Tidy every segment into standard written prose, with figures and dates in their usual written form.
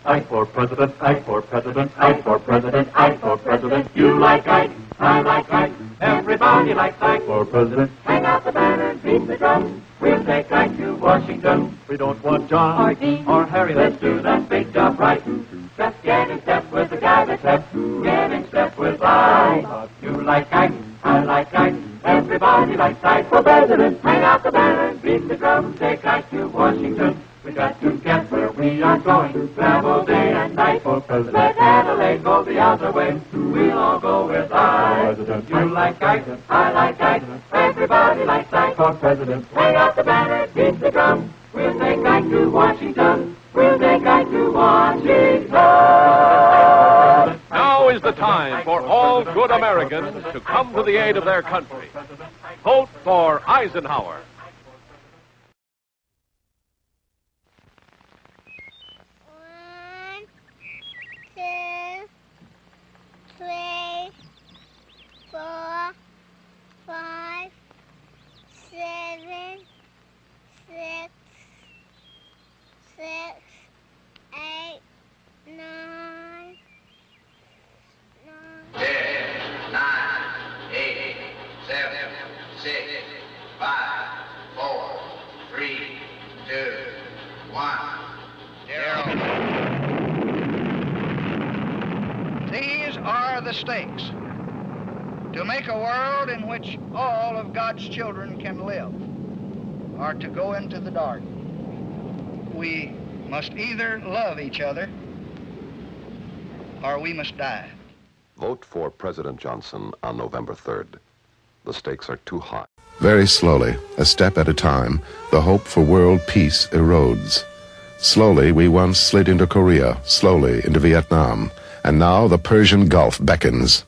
I for president, I for president, I for president, I for president. You like Ike, I like Ike, everybody likes Ike for president. Hang out the banner, beat the drum, we'll take Ike to Washington. We don't want John or Dean or Harry, let's do that big job right. Just get in step with the guy that's hep, get in step with Ike. You like Ike, I like Ike, everybody likes Ike for president. Hang out the banner, beat the drum, take Ike to Washington. We got to get where we are going, travel day and night for president. Let Adelaide go the other way, we'll all go with Ike. You like Ike, I like Ike, everybody likes Ike for president. Hang out the banner, beat the drum, we'll take Ike to Washington. We'll take Ike to Washington. Now is the time for all good Americans to come to the aid of their country. Vote for Eisenhower. 1, 2, 3, 4, 5, 7, 6, 8, 9, 10, 9, 8, 7, 6, 5, 4, 3, 2, 1, 0. These are the stakes. To make a world in which all of God's children can live, or to go into the dark. We must either love each other, or we must die. Vote for President Johnson on November 3rd. The stakes are too high. Very slowly, a step at a time, the hope for world peace erodes. Slowly, we once slid into Korea, slowly into Vietnam, and now the Persian Gulf beckons.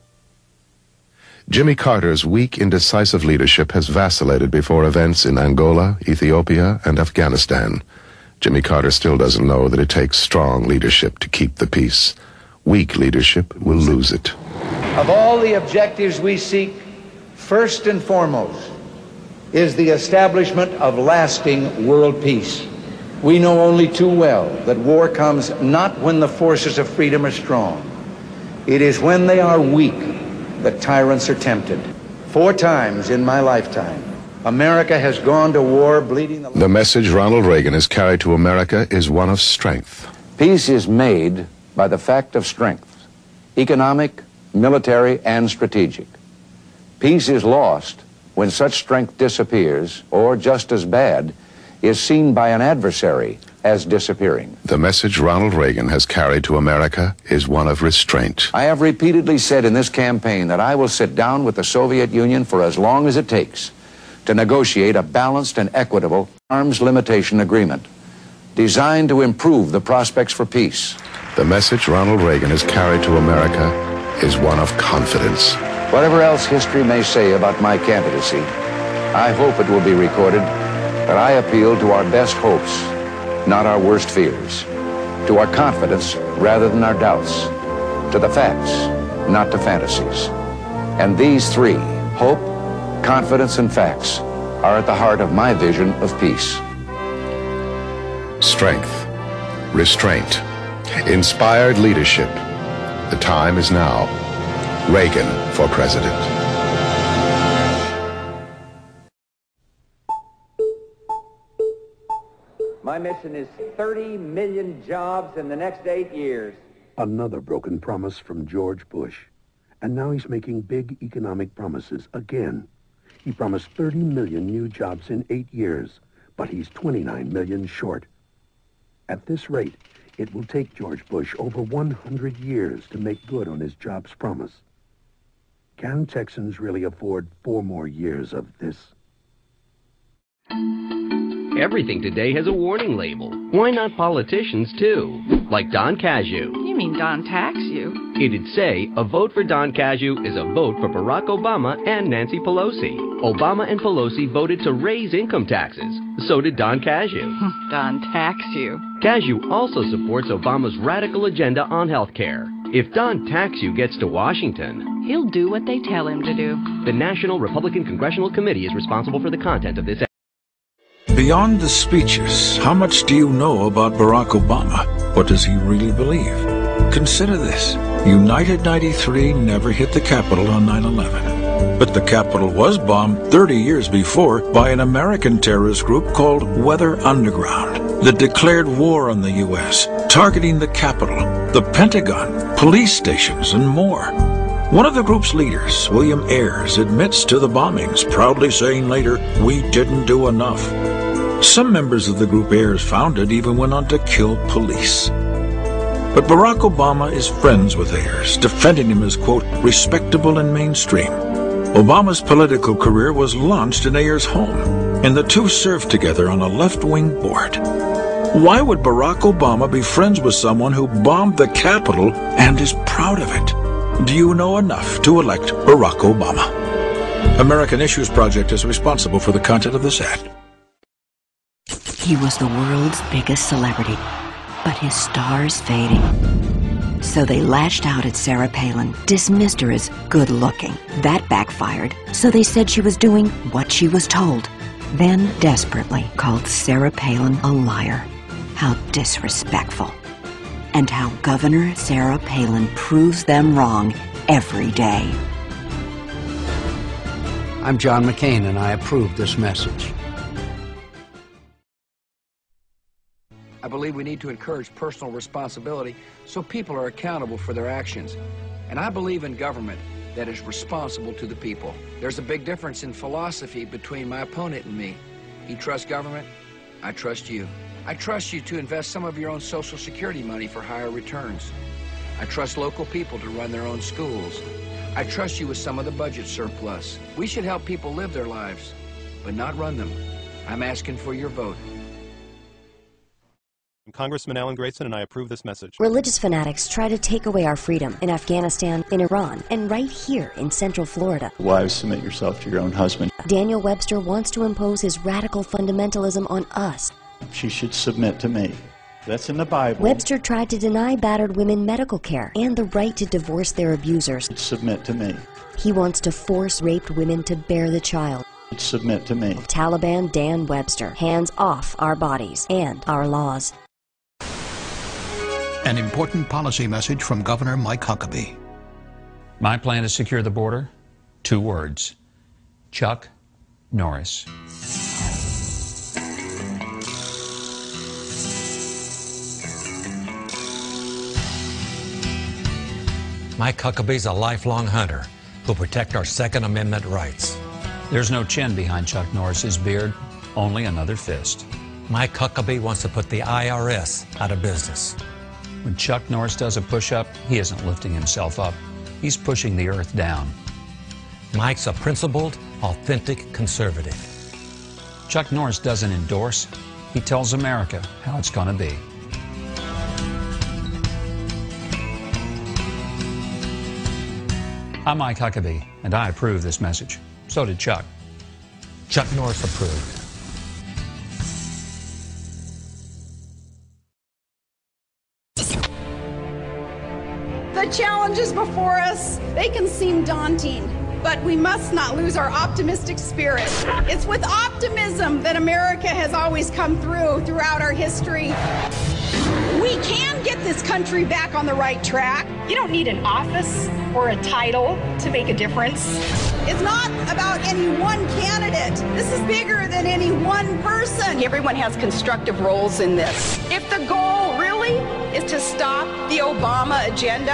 Jimmy Carter's weak, indecisive leadership has vacillated before events in Angola, Ethiopia, and Afghanistan. Jimmy Carter still doesn't know that it takes strong leadership to keep the peace. Weak leadership will lose it. Of all the objectives we seek, first and foremost is the establishment of lasting world peace. We know only too well that war comes not when the forces of freedom are strong. It is when they are weak that tyrants are tempted. 4 times in my lifetime, America has gone to war bleeding The message Ronald Reagan has carried to America is one of strength. Peace is made by the fact of strength, economic, military, and strategic. Peace is lost when such strength disappears, or just as bad, is seen by an adversary as disappearing. The message Ronald Reagan has carried to America is one of restraint. I have repeatedly said in this campaign that I will sit down with the Soviet Union for as long as it takes to negotiate a balanced and equitable arms limitation agreement designed to improve the prospects for peace. The message Ronald Reagan has carried to America is one of confidence. Whatever else history may say about my candidacy, I hope it will be recorded that I appeal to our best hopes, not our worst fears, to our confidence rather than our doubts, to the facts, not to fantasies. And these 3, hope, confidence, and facts, are at the heart of my vision of peace. Strength, restraint, inspired leadership. The time is now. Reagan for president. My mission is 30 million jobs in the next 8 years. Another broken promise from George Bush. And now he's making big economic promises again. He promised 30 million new jobs in 8 years, but he's 29 million short. At this rate, it will take George Bush over 100 years to make good on his jobs promise. Can Texans really afford 4 more years of this? Everything today has a warning label. Why not politicians, too? Like Don Cashew. You mean Don Tax You? It'd say, a vote for Don Cashew is a vote for Barack Obama and Nancy Pelosi. Obama and Pelosi voted to raise income taxes. So did Don Cashew. Don Tax You. Cashew also supports Obama's radical agenda on health care. If Don Tax You gets to Washington, he'll do what they tell him to do. The National Republican Congressional Committee is responsible for the content of this. Beyond the speeches, how much do you know about Barack Obama? What does he really believe? Consider this. United 93 never hit the Capitol on 9/11. But the Capitol was bombed 30 years before by an American terrorist group called Weather Underground that declared war on the U.S., targeting the Capitol, the Pentagon, police stations, and more. One of the group's leaders, William Ayers, admits to the bombings, proudly saying later, "We didn't do enough." Some members of the group Ayers founded even went on to kill police. But Barack Obama is friends with Ayers, defending him as, quote, respectable and mainstream. Obama's political career was launched in Ayers' home, and the two served together on a left-wing board. Why would Barack Obama be friends with someone who bombed the Capitol and is proud of it? Do you know enough to elect Barack Obama? American Issues Project is responsible for the content of this ad. He was the world's biggest celebrity, but his star's fading. So they lashed out at Sarah Palin, dismissed her as good-looking. That backfired, so they said she was doing what she was told. Then, desperately, called Sarah Palin a liar. How disrespectful. And how Governor Sarah Palin proves them wrong every day. I'm John McCain, and I approve this message. I believe we need to encourage personal responsibility so people are accountable for their actions. And I believe in government that is responsible to the people. There's a big difference in philosophy between my opponent and me. He trusts government, I trust you. I trust you to invest some of your own Social Security money for higher returns. I trust local people to run their own schools. I trust you with some of the budget surplus. We should help people live their lives, but not run them. I'm asking for your vote. Congressman Alan Grayson, and I approve this message. Religious fanatics try to take away our freedom in Afghanistan, in Iran, and right here in Central Florida. Wives, submit yourself to your own husband. Daniel Webster wants to impose his radical fundamentalism on us. She should submit to me. That's in the Bible. Webster tried to deny battered women medical care and the right to divorce their abusers. Submit to me. He wants to force raped women to bear the child. Submit to me. Taliban Dan Webster, hands off our bodies and our laws. An important policy message from Governor Mike Huckabee. My plan to secure the border? 2 words. Chuck Norris. Mike Huckabee's a lifelong hunter who'll protect our Second Amendment rights. There's no chin behind Chuck Norris's beard, only another fist. Mike Huckabee wants to put the IRS out of business. When Chuck Norris does a push-up, he isn't lifting himself up. He's pushing the earth down. Mike's a principled, authentic conservative. Chuck Norris doesn't endorse. He tells America how it's going to be. I'm Mike Huckabee, and I approve this message. So did Chuck. Chuck Norris approved. The challenges before us, they can seem daunting, but we must not lose our optimistic spirit. It's with optimism that America has always come throughout our history. We can get this country back on the right track. You don't need an office or a title to make a difference. It's not about any one candidate. This is bigger than any one person. Everyone has constructive roles in this. If the goal really is to stop the Obama agenda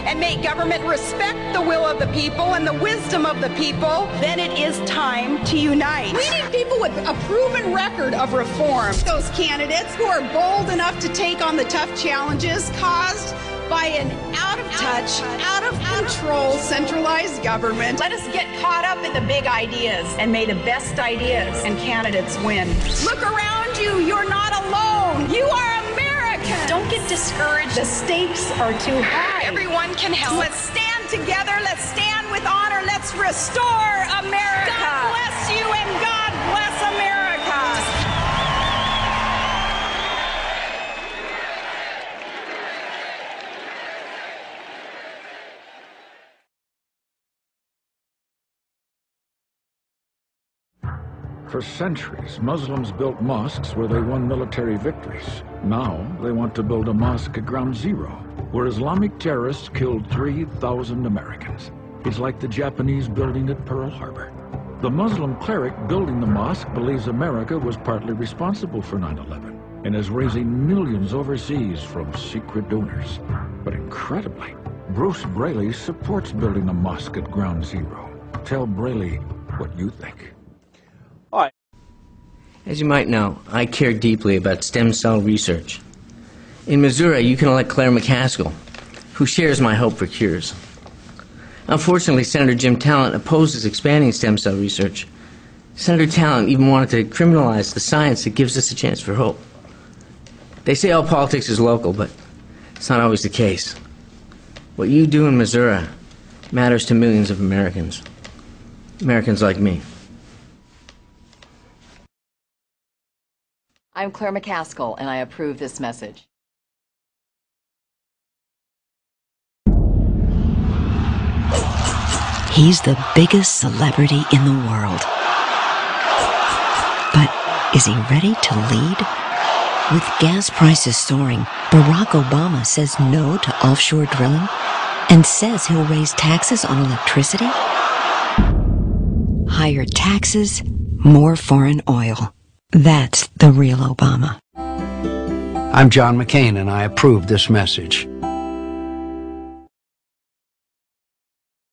and make government respect the will of the people and the wisdom of the people, then it is time to unite. We need people with a proven record of reform. Those candidates who are bold enough to take on the tough challenges caused by an out-of-touch, out-of-control centralized government. Let us get caught up in the big ideas and may the best ideas and candidates win. Look around you. You're not alone. You are American. Don't get discouraged. The stakes are too high. Everyone can help. Let's stand together. Let's stand with honor. Let's restore America. God bless you and God bless America. For centuries, Muslims built mosques where they won military victories. Now, they want to build a mosque at ground zero, where Islamic terrorists killed 3,000 Americans. It's like the Japanese building at Pearl Harbor. The Muslim cleric building the mosque believes America was partly responsible for 9/11 and is raising millions overseas from secret donors. But incredibly, Bruce Braley supports building a mosque at ground zero. Tell Braley what you think. As you might know, I care deeply about stem cell research. In Missouri, you can elect Claire McCaskill, who shares my hope for cures. Unfortunately, Senator Jim Talent opposes expanding stem cell research. Senator Talent even wanted to criminalize the science that gives us a chance for hope. They say all politics is local, but it's not always the case. What you do in Missouri matters to millions of Americans. Americans like me. I'm Claire McCaskill, and I approve this message. He's the biggest celebrity in the world. But is he ready to lead? With gas prices soaring, Barack Obama says no to offshore drilling and says he'll raise taxes on electricity. Higher taxes, more foreign oil. That's the real Obama. I'm John McCain, and I approve this message.